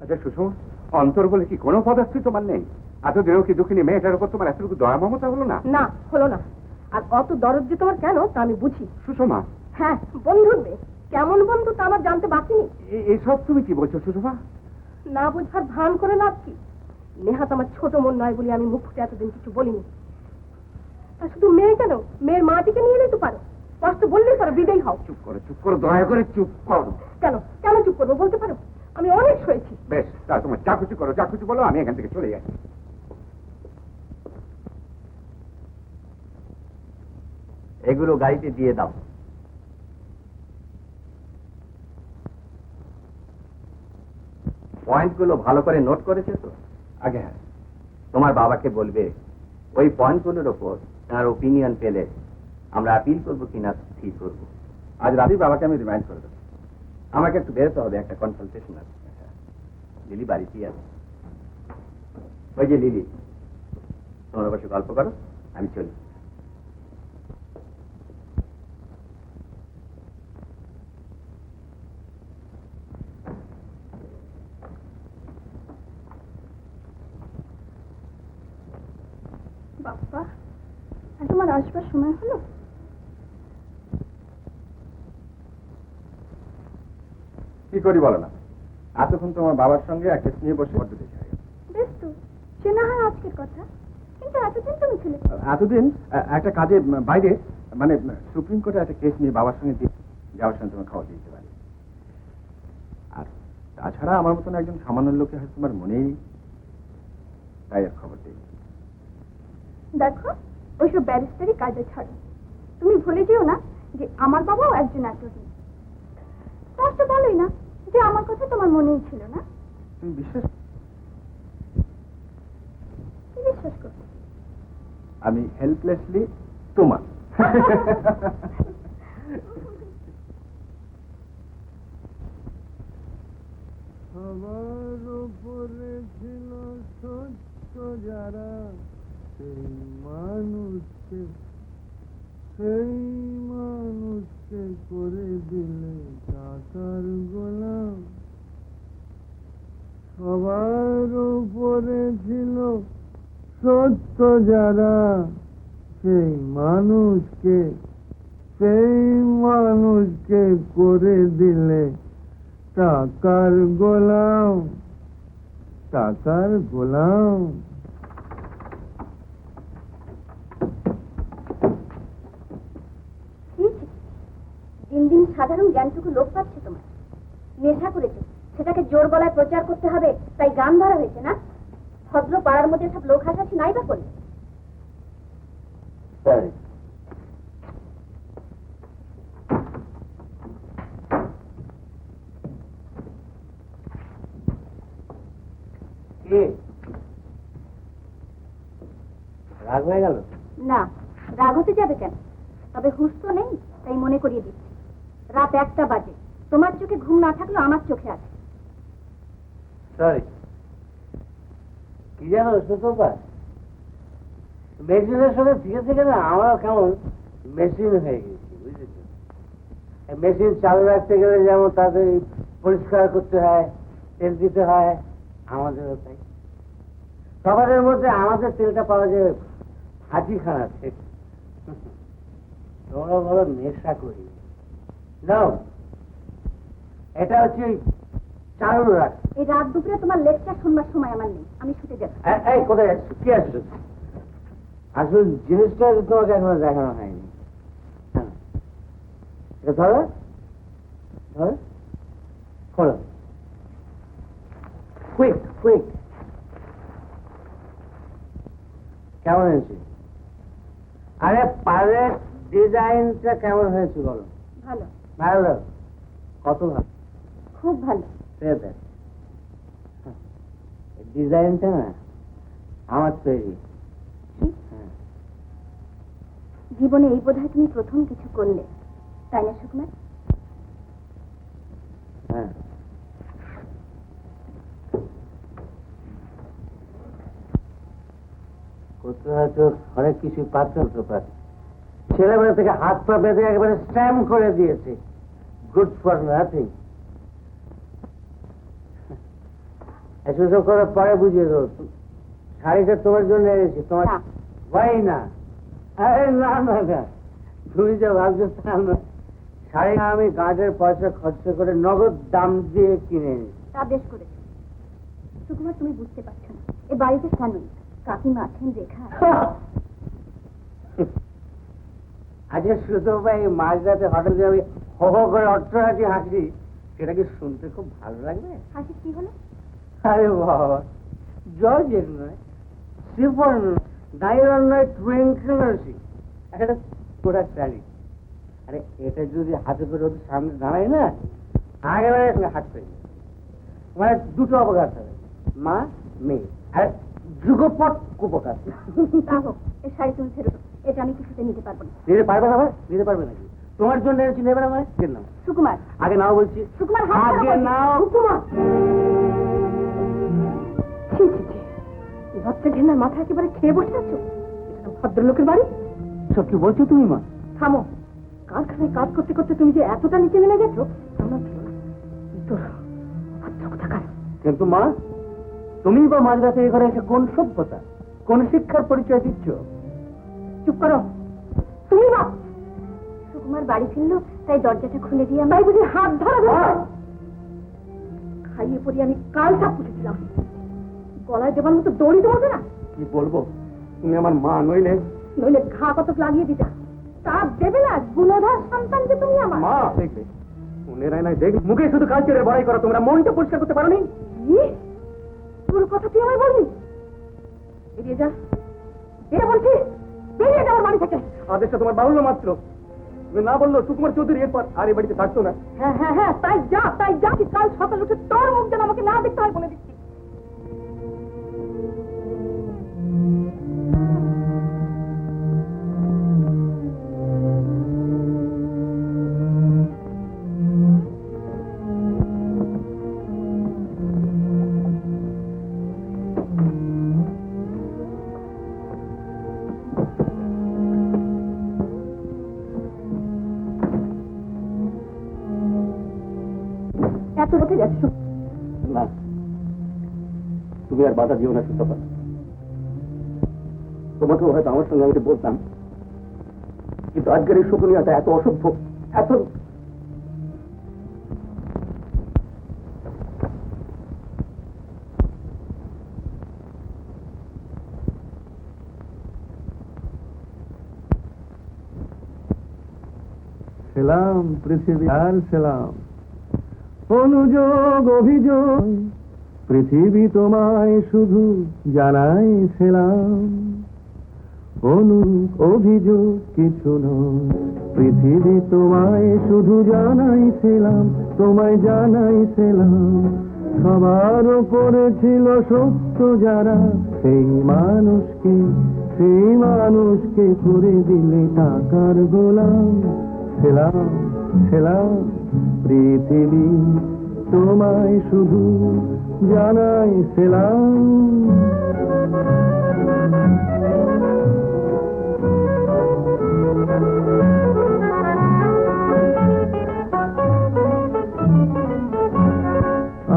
আচ্ছা সুষমা, অন্তর বলে কি কোনো পদার্থই তোমার নেই? এতদিনও কি দুঃখিনী মেয়েটার উপর তোমার এতটুকু দয়া মমতা হলো না? না, হলো না। আর অত দরদ যে তোমার কেন তা আমি বুঝি। সুষমা, হ্যাঁ, বন্ধুর মেয়ে। কেমন বন্ধু তা আমার জানতে বাকি নেই। এসব তুমি কি বলছো সুষমা? না বোঝার ভান করে লাভ কি? নেহাত আমার ছোট মন নয় বলে আমি মুখ ফুটে এতদিন কিছু বলিনি। আর শুধু মেয়ে কেন, মেয়ের মাটিকে নিয়ে নিতে পারো। কষ্ট বললেই পারো, বিদায় হও। চুপ করো, দয়া করে চুপ করো। কেন কেন চুপ করবো বলতে পারো? আমি অনেক সয়েছি। বেশ, তা তোমার যা খুশি করো, যা খুশি বলো, আমি এখান থেকে চলে যাচ্ছি। এগুলো গাড়িতে দিয়ে দাও। পয়েন্টগুলো ভালো করে নোট করেছে তো? আগে হ্যাঁ। তোমার বাবাকে বলবে ওই পয়েন্টগুলোর ওপর তার ওপিনিয়ন পেলে আমরা আপিল করবো কিনা স্থির করবো। আজ রাতেই বাবাকে আমি রিমাইন্ড করে দেবো। আমাকে একটু বেরোতে হবে, একটা কনসালটেশন আছে। লিলি বাড়িতেই আছে। ওই যে লিলি, তোমরা বসে গল্প করো, আমি চলি। বাবা, আর তোমার আসবার সময় হলো? কি করি বলো না, এতক্ষণ তোমার বাবার সঙ্গে একটা নিয়ে বসে বড্ড দেখে বেশ তো, সে না হয় আজকের কথা, কিন্তু এতদিন তুমি ছিলে। এতদিন একটা কাজে বাইরে, মানে সুপ্রিম কোর্টে একটা কেস নিয়ে বাবার সঙ্গে যাওয়ার সঙ্গে তোমার খাওয়া দিতে পারি। আর তাছাড়া আমার মতন একজন সামান্য লোকে হয়তো তোমার মনেই নেই, তাই আর খবর দিই। দেখো, ওইসব ব্যারিস্টারি কাজে ছাড়ো। তুমি ভুলে যেও না যে আমার বাবাও একজন অ্যাটর্নি। তার তো ভালোই না যে আমার কথা তোমার মনেই ছিল না। তুমি বিশ্বাস? কি বিশ্বাস করো? আমি হেল্পলেসলি তোমার। সবার উপরে ছিল সত্য যারা, সেই মানুষকে করে দিলে টাকার গোলাম। সবার উপরে ছিল সত্য যারা, সেই মানুষকে করে দিলে টাকার গোলাম। দিন দিন সাধারণ জ্ঞানটুকু লোপ পাচ্ছে তোমার। নেশা করেছে, সেটাকে জোর গলায় প্রচার করতে হবে, তাই গান ধরা হয়েছে না? ভদ্র পাড়ার মধ্যে সব লোক হাসাছি নাই বা করে। রাগ হয়ে গেল? না, রাগ হতে যাবে কেন? তবে হুঁশ তো নেই, তাই মনে করিয়ে দিচ্ছি। রাত 1টা বাজে, তোমার চোখে ঘুম না থাকলেও আমার চোখে আছে। সরি, কি জানো সুতপা, মেশিনের সঙ্গে থেকে না আমারও কেমন মেশিন হয়ে গেছি, বুঝেছো? মেশিন চালু রাখতে গেলে যেমন তাদের পরিষ্কার করতে হয়, তেল দিতে হয়, আমাদেরও তাই। সবার মধ্যে আমাদের তেলটা পাওয়া যায় হাজিখানা থেকে। তোমরা বলো নেশা করি নাও, এটা হচ্ছে চালু রাখ। এই রাত দুপুরে তোমার লেকচার শুনবার সময় আমার নেই, আমি শুতে যাচ্ছি। এই কোথায় আসছো? কি আসছো? আসল জিনিসটা তোমাকে এখনো দেখানো হয়নি। এটা ধরো, খোলো, কুইক। কেমন হয়েছে? আরে পাড়ের ডিজাইনটা কেমন হয়েছে বলো? ভালো। কত ভালো? খুব ভালো। ডিজাইনটা না আমার তৈরি। জীবনে এই বোধহয় তুমি প্রথম কিছু করলে, তাই না সুকুমার? হ্যাঁ, করতে হয়তো অনেক কিছু পারতে হতে পারে। ছেলেবেলা থেকে হাত পা বেঁধে একেবারে স্ট্যাম্প করে দিয়েছে, গুড ফর নাথিং। সেসব করে পরে বুঝিয়ে দেবো। শাড়িটা তোমার জন্য এনেছি, তোমার না। হয় না। আরে না না না, তুমি যা ভাবছো তা না। শাড়ি আমি গাঁটের পয়সা খরচ করে নগদ দাম দিয়ে কিনে এনেছি। তা বেশ করেছো। সুকুমার, তুমি বুঝতে পারছো না, এ বাড়িতে কেনই কাকিমা আছেন, রেখা আছে। আজকে শুধু ভাই মাঝরাতে হঠাৎ আমি হো হো করে অট্টহাসি হাসি, সেটা কি শুনতে খুব ভালো লাগবে? হাসি কি হলো? আরে বাবা, জর্জের নয়, সিফন নাইলন নয়, টুইঙ্কেলার্সি একটা গোটা শাড়ি। আরে এটা যদি হাতে করে ওদের সামনে দাঁড়ায় না, আগেবারে হাত পেয়ে যাবে। মানে দুটো অপঘাত হবে, মা মেয়ে, আর যুগপট কুপকার। তা হোক, এই শাড়ি তুমি ফেরত দাও। এটা আমি কিছুতে নিতে পারবো না। নিতে পারবে না? নিতে পারবে নাকি? তোমার জন্য এনেছি, নেবে না? মানে কেন নাও, সুকুমার, আগে নাও বলছি, সুকুমার, হাত ছাড়ো আগে বলছি। নাও। সুকুমার, ছি ছি ছি, এই বাচ্চা ঘেনার মাথা একেবারে খেয়ে বসে আছো। এটা ভদ্রলোকের বাড়ি। সব কি বলছো তুমি মা? থামো। কারখানায় কাজ করতে করতে তুমি যে এতটা নিচে নেমে গেছো আমার ছিল না। তোর ভদ্র কোথাকার। কিন্তু মা, তুমি বা মাঝরাতে এ ঘরে এসে কোন সভ্যতা, কোন শিক্ষার পরিচয় দিচ্ছ? চুপ করো তুমি। না, সুকুমার বাড়ি ফিরলো তাই দরজাটা খুলে দিয়ে তাই বুঝি হাত ধরা খাইয়ে পড়ি আমি কাল চাপ পুষেছিলাম। গলায় দেবার মতো দড়ি দেবো না। কি বলবো, তুমি আমার মা নইলে? নইলে ঘা কতক লাগিয়ে দিতা। তা দেবে না, গুণধর সন্তান যে তুমি আমার। মা দেখবে, মনেরাই নাই দেখ, মুখে শুধু কালচারের বড়াই করো, তোমরা মনটা পরিষ্কার করতে পারো নি। পুরো কথা তুই আমায় বলবি? বেরিয়ে যা, বেরিয়ে বলছি, বেরিয়ে যা আমার বাড়ি থেকে। আদেশটা তোমার বাহুল্য মাত্র, তুমি না বললো সুকুমার চৌধুরী এরপর আর এই বাড়িতে থাকতো না। হ্যাঁ হ্যাঁ হ্যাঁ, তাই যা, তাই যা। কাল সকাল উঠে তোর মুখ যেন আমাকে না দেখতে হয় বলে দিচ্ছি। এত রেখে যাচ্ছ? না, তুমি আর বাধা দিও না সুতপা। তোমাকেও হয়তো আমার সঙ্গে আমি বলতাম, কিন্তু আজকের এই শকুনিয়াটা এত অসভ্য, এত সেলাম পৃথিবী আর সেলাম, অনুযোগ অভিযোগ পৃথিবী তোমায় শুধু জানাই সেলাম। অভিযোগ কিছু নয়, পৃথিবী তোমায় শুধু জানাই সেলাম, তোমায় জানাই সেলাম। সবার উপরে ছিল সত্য যারা, সেই মানুষকে করে দিলে টাকার গোলাম। সেলাম সেলাম পৃথিবী তোমায় শুধু জানাই সেলাম।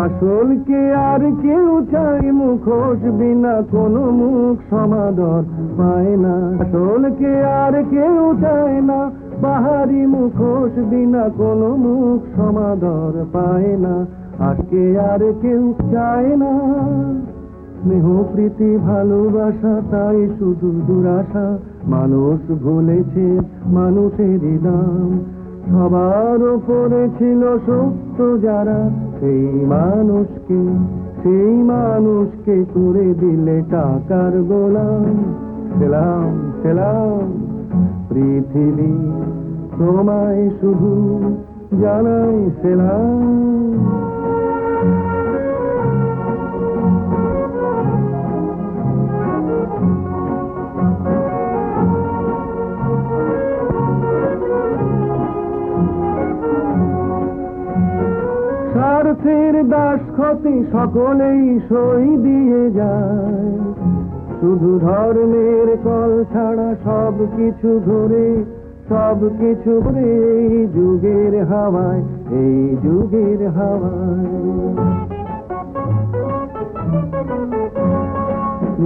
আসল কে আর কেউ চাই মুখোশ বিনা কোনো মুখ সমাদর পায় না। আসল কে আর কেউ চায় না বাহারি মুখোশ বিনা কোনো মুখ সমাদর পায় না। আজকে আর কেউ চায় না স্নেহ প্রীতি ভালোবাসা, তাই শুধু দুরাশা। মানুষ ভুলেছে মানুষের দাম, সবার উপরে ছিল সত্য যারা, সেই মানুষকে করে দিলে টাকার গোলাম। সেলাম সেলাম পৃথিবী তোমায় শুধু জানাই সেলাম। স্বার্থের দাস ক্ষতি সকলেই সই দিয়ে যায়, শুধু ধর্মের কল ছাড়া সব কিছু ঘুরে এই যুগের হাওয়ায়, এই যুগের হাওয়ায়।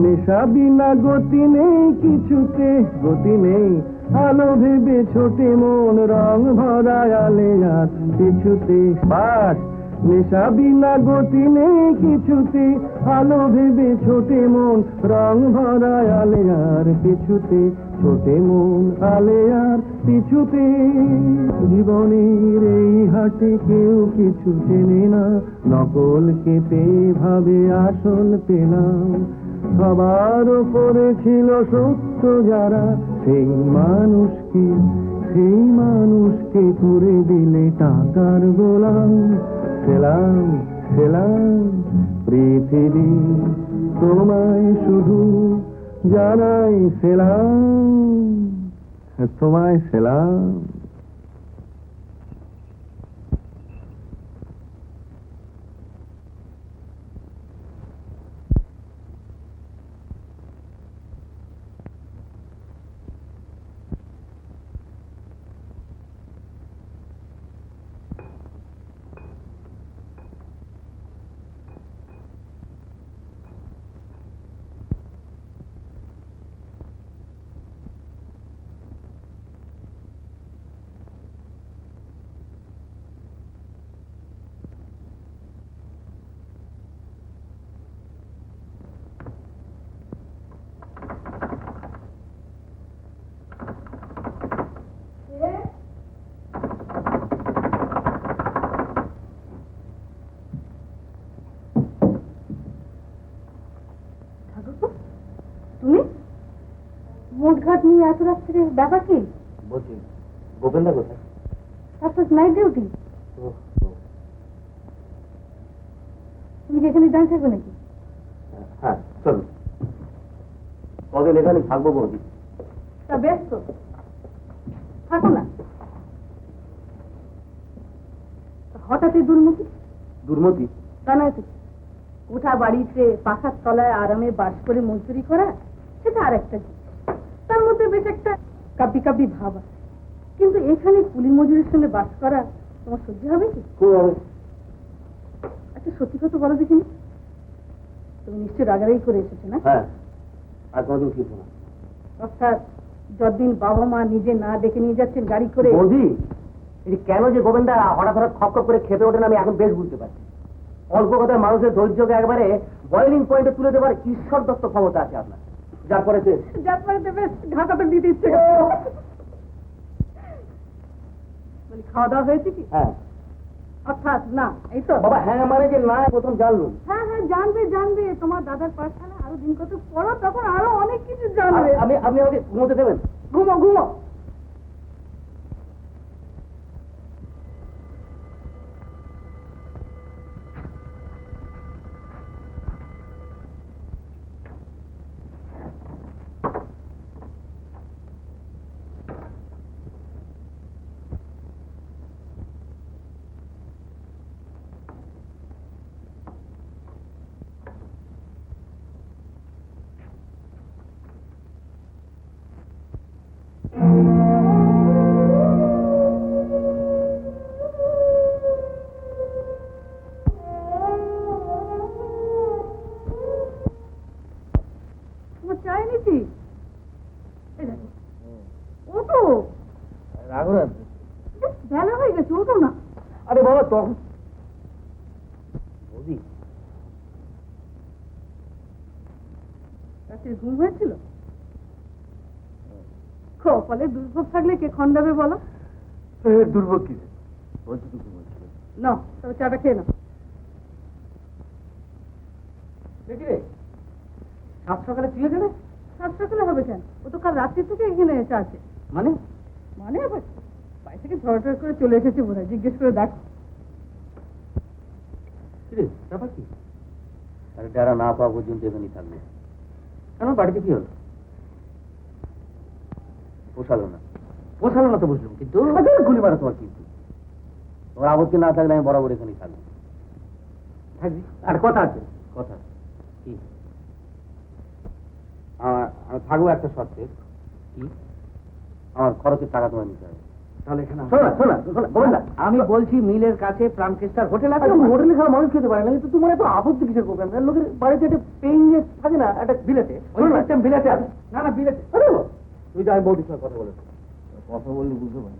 নেশা বিনা গতি নেই কিছুতে, গতি নেই আলো ভেবে ছোটে মন, রং ভরা আলে আর কিছুতে। বাস নেশা বিনা গতি নেই কিছুতে, আলো ভেবে ছোটে মন, রং ভরা আলে আর পিছুতে, ছোটে মন আলে আর পিছুতে। জীবনের এই হাটে কেউ কিছু চেনে না, নকলকে পেয়ে ভাবে আসল পেলাম। সবার উপরে ছিল সত্য যারা, সেই মানুষকে করে দিলে টাকার গোলাম। সেলাম সেলাম পৃথিবী, তোমায় শুধু জানাই সেলাম, তোমায় সেলাম। তুমি মোটঘাট নিয়ে এত রাত্রে ব্যাপার কি? বলছি গোপেনদা কোথায়? তারপর নাইট ডিউটি। তুমি কি এখানে দাঁড়িয়ে থাকবে নাকি? হ্যাঁ চলুন, কদিন এখানে থাকবো বৌদি। তা বেশ তো, থাকো না। হঠাৎ এই দুর্মতি? দুর্মতি? তা নয় তো, উঠা বাড়িতে পাখার তলায় আরামে বাস করে মজুরি করা, সেটা আর একটা জিনিস। তার মধ্যে বেশ একটা কাপি কাপি ভাব আছে। কিন্তু এখানে কুলি মজুরির সঙ্গে বাস করা তোমার সহ্য হবে কি? খুব হবে। আচ্ছা সত্যি কথা বলো দেখিনি, তুমি নিশ্চয় রাগারাগি করে এসেছো না? হ্যাঁ, আর কোনোদিন ফিরবো না। অর্থাৎ যতদিন বাবা মা নিজে না ডেকে নিয়ে যাচ্ছেন গাড়ি করে। বৌদি, এটি কেন যে গোবেন্দা হঠাৎ হঠাৎ খপ খপ করে খেপে ওঠেন আমি এখন বেশ বুঝতে পারছি। অল্প কথায় মানুষের ধৈর্যকে একবারে বয়লিং পয়েন্টে তুলে দেওয়ার ঈশ্বর দত্ত ক্ষমতা আছে আপনার, যার পরে ঢাকা তো দিতে ইচ্ছে বলি। খাওয়া দাওয়া হয়েছে কি? হ্যাঁ। অর্থাৎ না, এই তো বাবা হ্যাঁ মানে যে না প্রথম জানলুম। হ্যাঁ হ্যাঁ জানবে জানবে, তোমার দাদার পাঠশালা আরো দিন কত পড়ো, তখন আরো অনেক কিছু জানবে। আমি আমাকে ঘুমোতে দেবেন? ঘুমো ঘুমো। তোমার চাই নিচ্ছি, ও তো রাঘুরাম, বেলা হয়ে গেছে, ও তো না। আরে বাবা তখন বৌদি রাত্রে ঘুম হয়েছিল? কপালে দুর্ভোগ থাকলে কে খন্ডাবে বলো? দুর্ভোগ কি বলছি, তো ঘুমোচ্ছিল না, তবে চাটা খেয়ে নাও। দেখি রে, সাত সকালে তুই এখানে? সাত সকালে হবে কেন? ও তো কাল রাত্রি থেকে এখানে এসে আছে। মানে মানে আবার বাড়ি থেকে ঝড় করে চলে এসেছে বোধ হয়, জিজ্ঞেস করে দেখ। রে ব্যাপার কি? আরে যারা না পাওয়া পর্যন্ত এখানেই থাকবে। কেন বাড়িতে কি হলো? পোষালো না তো বুঝলাম, কিন্তু গুলি মারা তোমার কিন্তু তোমার আপত্তি না থাকলে আমি বরাবর এখানেই থাকবো। থাকবি? আর কথা আছে, কথা কি? আমি থাকবো একটা শর্তে। কি? আমার খরচের টাকা তোমায় নিতে হবে। তাহলে এখানে শোনা গোবিন্দা, আমি বলছি মিলের কাছে প্রাণকেস্টার হোটেল আছে, হোটেলে খাওয়া মানুষ খেতে পারে না, কিন্তু তোমার এত আপত্তি কিসের প্রোগ্রাম? লোকের বাড়িতে একটা পেইং গেস্ট থাকে না, একটা বিলেতে, ওই সিস্টেম বিলেতে আছে। না বিলেতে তুই যাই বৌদির সঙ্গে কথা বলে, কথা বললে বুঝতে পারি।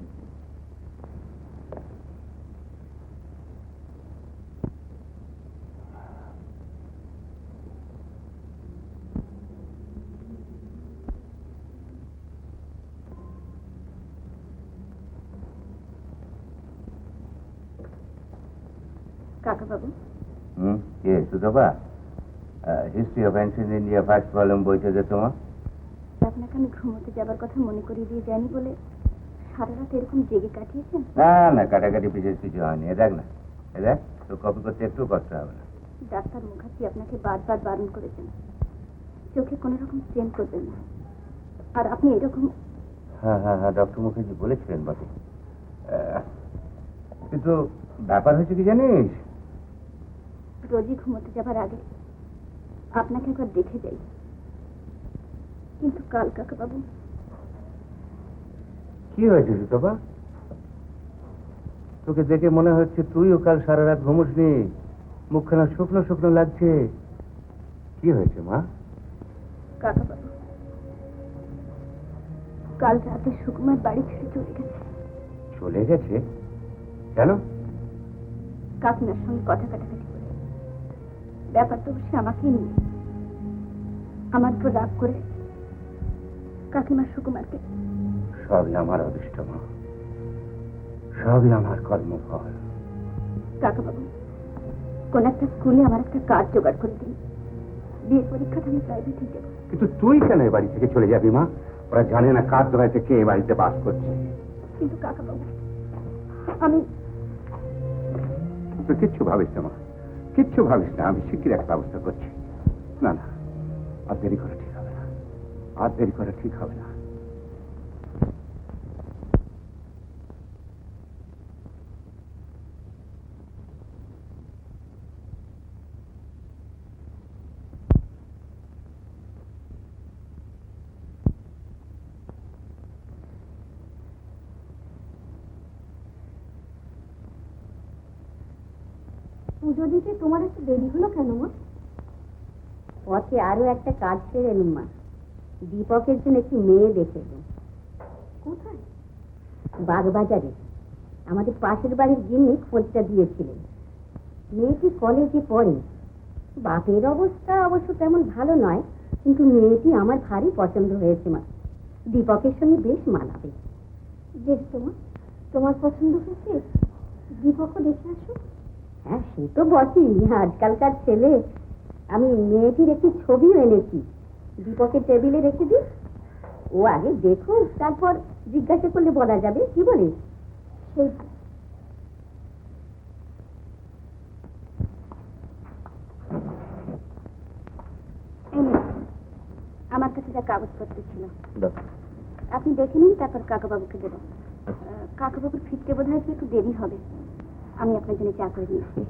কাকা বাবু, কে Sutapa? History of ancient India first volume বইটা যে তোমার? আপনাকে আমি ঘুমোতে যাবার কথা মনে করিয়ে দিয়ে যাইনি বলে সারা রাত এরকম জেগে কাটিয়েছেন? না কাটাকাটি বিশেষ কিছু হয়নি। এ দেখ তো কপি করতে একটু কষ্ট হবে না। ডাক্তার মুখার্জি আপনাকে বারবার বারণ করেছেন চোখে কোনো রকম স্ট্রেন করবেন না, আর আপনি এরকম। হ্যাঁ ডক্টর মুখার্জি বলেছিলেন বটে, কিন্তু ব্যাপার হয়েছে কি জানিস? রোজই ঘুমোতে যাবার আগে আপনাকে একবার দেখে যাই, কিন্তু কাল কাকা বাবু। কি হয়েছে সুতপা? তোকে দেখে মনে হচ্ছে তুইও কাল সারা রাত ঘুমোসনি, মুখখানা শুকনো শুকনো লাগছে। কি হয়েছে মা? কাকা বাবু, কাল রাতে সুকুমার বাড়ি ছেড়ে চলে গেছে। চলে গেছে? কেন? কাকিমার সঙ্গে কথা কাটাকাটি করে। ব্যাপারটা অবশ্যই আমাকেই নিয়ে। আমার উপর রাগ করে কাকিমার সুকুমারকে। সবই আমার অদৃষ্ট মা, সবই আমার কর্মফল। কাকা বাবু, কোন একটা স্কুলে আমার একটা কাজ জোগাড় করে দিন। বিয়ের পরীক্ষাটা আমি প্রাইভেটে দেবো। কিন্তু তুই কেন এ বাড়ি থেকে চলে যাবি মা? ওরা জানে না কার দোয়াইতে কে এ বাড়িতে বাস করছে। কিন্তু কাকা বাবু, আমি তুই কিচ্ছু ভাবিস না মা, কিচ্ছু ভাবিস না। আমি শিগগির একটা ব্যবস্থা করছি। না আর দেরি করা ঠিক হবে না, আর দেরি করা ঠিক হবে না। পুজো দিতে তোমার একটু দেরি হলো কেন মা? পথে আরো একটা কাজ সেরে এলুম মা। দীপকের জন্য একটি মেয়ে দেখে এলুম। কোথায়? বাগবাজারে। আমাদের পাশের বাড়ির গিন্নি খোঁজটা দিয়েছিলেন। মেয়েটি কলেজে পড়ে। বাপের অবস্থা অবশ্য তেমন ভালো নয়, কিন্তু মেয়েটি আমার ভারী পছন্দ হয়েছে মা। দীপকের সঙ্গে বেশ মানাবে। বেশ তোমার পছন্দ হয়েছে, দীপকও দেখে আসো। হ্যাঁ, সে তো বটেই, আজকালকার ছেলে। আমি মেয়েটির একটি ছবিও এনেছি, দীপকের টেবিলে রেখে দিই। ও আগে দেখো, তারপর জিজ্ঞাসা করলে বলা যাবে। কি বলিস? সেই আমার কাছে যা কাগজপত্র ছিল আপনি দেখে নিন, তারপর কাকাবাবুকে দেবেন। কাকাবাবুর ফিরতে বোধ হয় একটু দেরি হবে। আমি আপনার জন্য চা করে নিচ্ছি।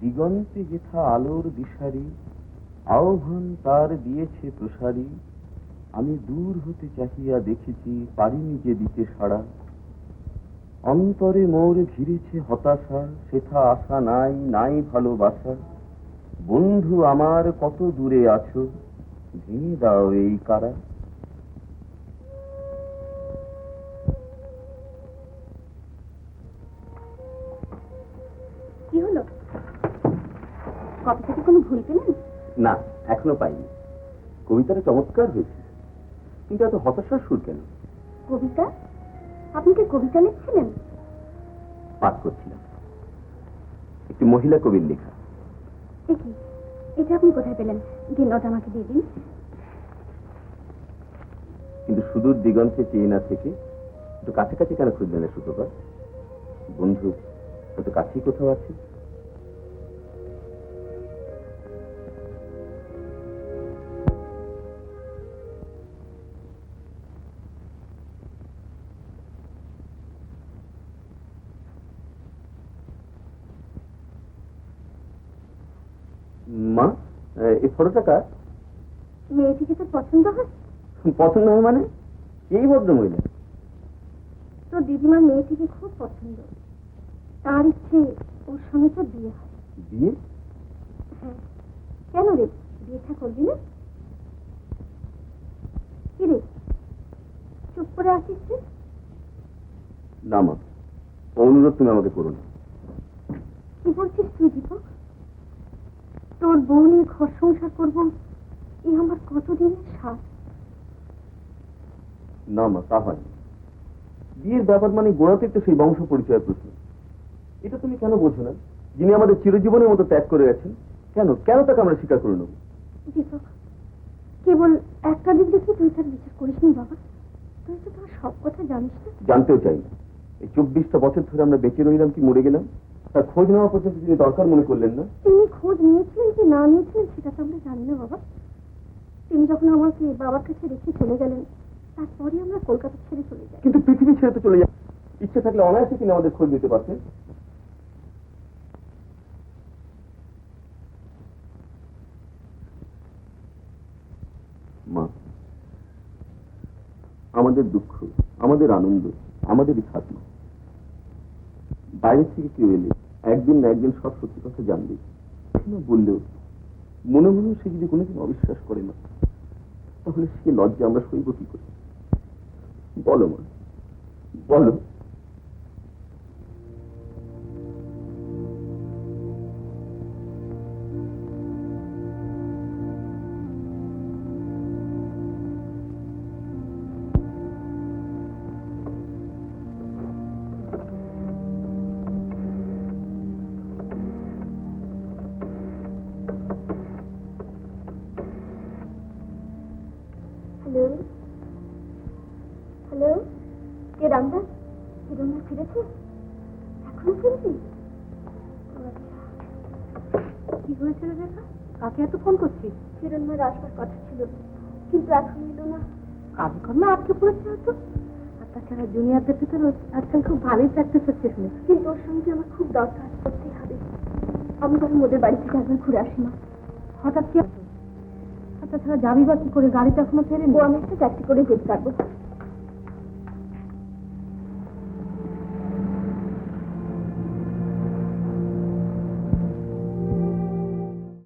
দিগন্তে যেথা আলোর দিশারি, আহ্বান তার দিয়েছে প্রসারী। আমি দূর হতে চাহিয়া দেখেছি, পারিনি যে দিতে সাড়া। অন্তরে মোর ঘিরেছে হতাশা, সেথা আশা নাই ভালোবাসা। বন্ধু আমার কত দূরে আছো, ভেঙে দাও এই কারা। কি হলো? কবিতাতে কোনো ভুল পেলেন? না, এখনো পাইনি। কবিতাটা চমৎকার হয়েছে, কিন্তু এত হতাশার সুর কেন? কবিতা? আপনি কি কবিতা লিখছিলেন? পাঠ করছিলাম একটি মহিলা কবির লেখা। কি এটা আপনি কোথায় পেলেন? দিন, ওটা আমাকে দিয়ে দিন। কিন্তু সুদূর দিগন্তে চেয়ে না থেকে একটু কাছাকাছি কেন খুঁজলেন না সুতপা? বন্ধু কত কাছেই কোথাও আছে। এই ফটোটা কার? মেয়েটিকে তোর পছন্দ হয়? পছন্দ হয় মানে? এই ভদ্র মহিলা? তোর দিদিমার মেয়েটিকে খুব পছন্দ, তার ইচ্ছে ওর সঙ্গে তোর বিয়ে হয়। বিয়ে? হ্যাঁ, কেন রে, বিয়েটা করবি না? কি রে, চুপ করে আসিস যে? না মা, অনুরোধ তুমি আমাকে করো না। কি বলছিস তুই দীপক? তোর বউ নিয়ে ঘর সংসার করবো, এই আমার কতদিনের স্বাদ। না মা, তা হয় না। বিয়ের ব্যাপার মানে গোড়াতে তো সেই বংশ পরিচয়ের প্রশ্ন। এটা তুমি কেন বোঝো না? যিনি আমাদের চিরজীবনের মতো ত্যাগ করে গেছেন, কেন কেন তাকে আমরা স্বীকার করে নেব? দীপক, কেবল একটা দিক দেখে তুই তার বিচার করিস নি বাবা। তুই তো তার সব কথা জানিস না। জানতেও চাই না। এই 24টা বছর ধরে আমরা বেঁচে রইলাম কি মরে গেলাম, তার খোঁজ নেওয়া পর্যন্ত তিনি দরকার মনে করলেন না। তিনি খোঁজ নিয়েছিলেন কি না নিয়েছিলেন সেটা তো আমরা জানি না বাবা। তিনি যখন আমাকে বাবার কাছে রেখে চলে গেলেন, তারপরে আমরা কলকাতা ছেড়ে চলে যাই। কিন্তু পৃথিবী ছেড়ে তো চলে যায়। ইচ্ছে থাকলে অনায়াসে তিনি আমাদের খোঁজ নিতে পারতেন। মা, আমাদের দুঃখ, আমাদের আনন্দ, আমাদেরই থাকলো। বাইরে থেকে কেউ এলে একদিন না একদিন সব সত্যি কথা জানবে। বললেও মনে মনে সে যদি কোনোদিন অবিশ্বাস করে না, তাহলে সে লজ্জা আমরা সইব কি করে? বলো মা, বলো। হ্যালো হ্যালো, কে রামদাস? হিরণমা ফিরেছে? এখনো ফিরবি? কি হয়েছিল দেখা? কাকে এত ফোন করছিস? হিরণমার আসবার কথা ছিল, কিন্তু এখন এলো না। কাজে কর্মে আটকে পড়েছে হয়তো। আর তাছাড়া জুনিয়রদের ভিতরে আজকাল খুব ভালোই প্র্যাকটিস হচ্ছে শুনে। কিন্তু ওর সঙ্গে আমার খুব দরকার, করতেই হবে। আমি তখন ওদের বাড়ি থেকে একবার ঘুরে আসি না। হঠাৎ কি? তাছাড়া যাবি বা কি করে? গাড়িটা এখনো ফেরেনি। ও আমি একটা ট্যাক্সি করে যেতে পারবো।